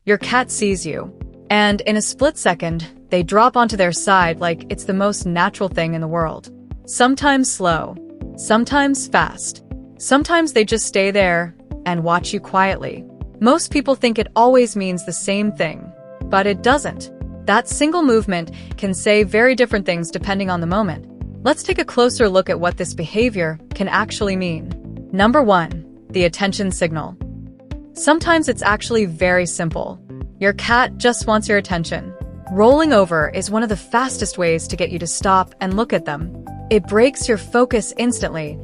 Your cat sees you, and in a split second, they drop onto their side like it's the most natural thing in the world. Sometimes slow, sometimes fast. Sometimes they just stay there and watch you quietly. Most people think it always means the same thing, but it doesn't. That single movement can say very different things depending on the moment. Let's take a closer look at what this behavior can actually mean. Number 1, the attention signal. Sometimes it's actually very simple. Your cat just wants your attention. Rolling over is one of the fastest ways to get you to stop and look at them. It breaks your focus instantly,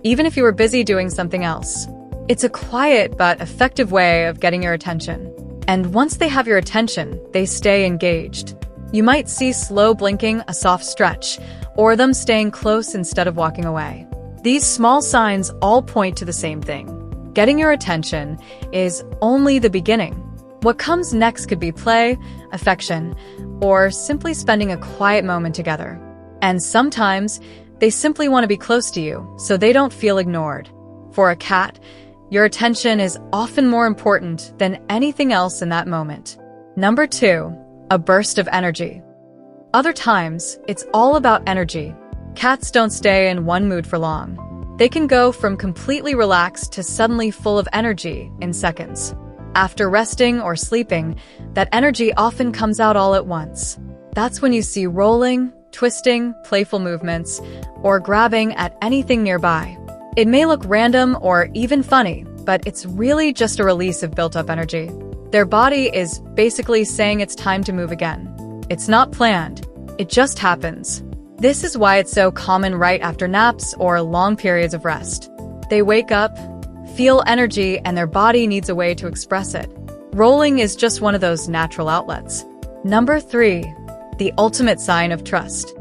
even if you were busy doing something else. It's a quiet but effective way of getting your attention. And once they have your attention, they stay engaged. You might see slow blinking, a soft stretch, or them staying close instead of walking away. These small signs all point to the same thing. Getting your attention is only the beginning. What comes next could be play, affection, or simply spending a quiet moment together. And sometimes, they simply want to be close to you, so they don't feel ignored. For a cat, your attention is often more important than anything else in that moment. Number 2, a burst of energy. Other times, it's all about energy. Cats don't stay in one mood for long. They can go from completely relaxed to suddenly full of energy in seconds. After resting or sleeping, that energy often comes out all at once. That's when you see rolling, twisting, playful movements, or grabbing at anything nearby. It may look random or even funny, but it's really just a release of built-up energy. Their body is basically saying it's time to move again. It's not planned. It just happens. This is why it's so common right after naps or long periods of rest. They wake up, feel energy, and their body needs a way to express it. Rolling is just one of those natural outlets. Number 3, the ultimate sign of trust.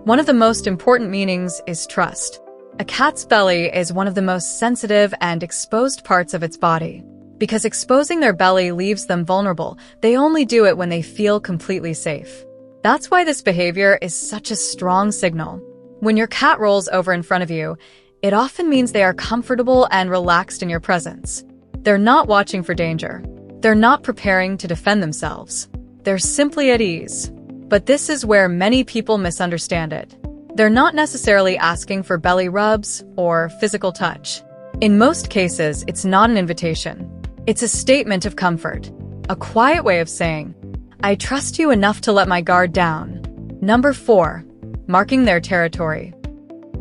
One of the most important meanings is trust. A cat's belly is one of the most sensitive and exposed parts of its body. Because exposing their belly leaves them vulnerable, they only do it when they feel completely safe. That's why this behavior is such a strong signal. When your cat rolls over in front of you, it often means they are comfortable and relaxed in your presence. They're not watching for danger. They're not preparing to defend themselves. They're simply at ease. But this is where many people misunderstand it. They're not necessarily asking for belly rubs or physical touch. In most cases, it's not an invitation. It's a statement of comfort, a quiet way of saying, I trust you enough to let my guard down. Number 4, marking their territory.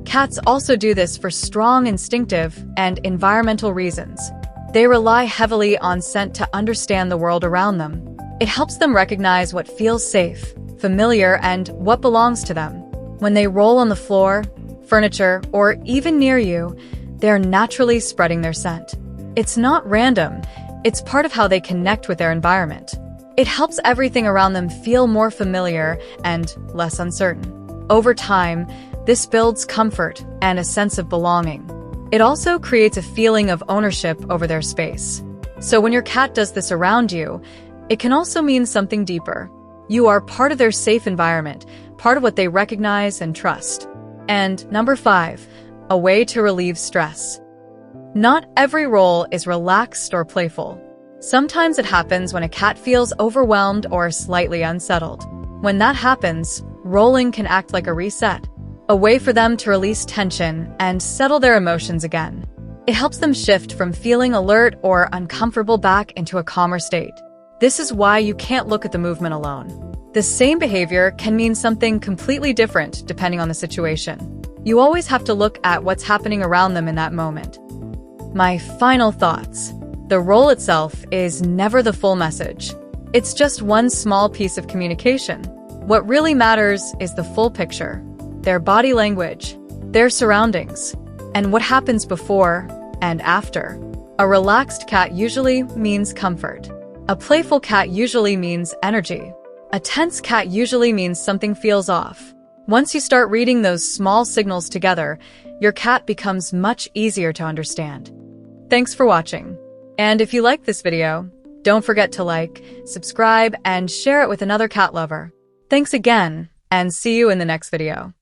Cats also do this for strong instinctive and environmental reasons. They rely heavily on scent to understand the world around them. It helps them recognize what feels safe, familiar, and what belongs to them. When they roll on the floor, furniture, or even near you, they're naturally spreading their scent. It's not random, it's part of how they connect with their environment. It helps everything around them feel more familiar and less uncertain. Over time, this builds comfort and a sense of belonging. It also creates a feeling of ownership over their space. So when your cat does this around you, it can also mean something deeper. You are part of their safe environment, part of what they recognize and trust. And number 5, a way to relieve stress. Not every roll is relaxed or playful. Sometimes it happens when a cat feels overwhelmed or slightly unsettled. When that happens, rolling can act like a reset, a way for them to release tension and settle their emotions again. It helps them shift from feeling alert or uncomfortable back into a calmer state. This is why you can't look at the movement alone. The same behavior can mean something completely different depending on the situation. You always have to look at what's happening around them in that moment. My final thoughts. The roll itself is never the full message. It's just one small piece of communication. What really matters is the full picture, their body language, their surroundings, and what happens before and after. A relaxed cat usually means comfort. A playful cat usually means energy. A tense cat usually means something feels off. Once you start reading those small signals together, your cat becomes much easier to understand. Thanks for watching. And if you liked this video, don't forget to like, subscribe, and share it with another cat lover. Thanks again, and see you in the next video.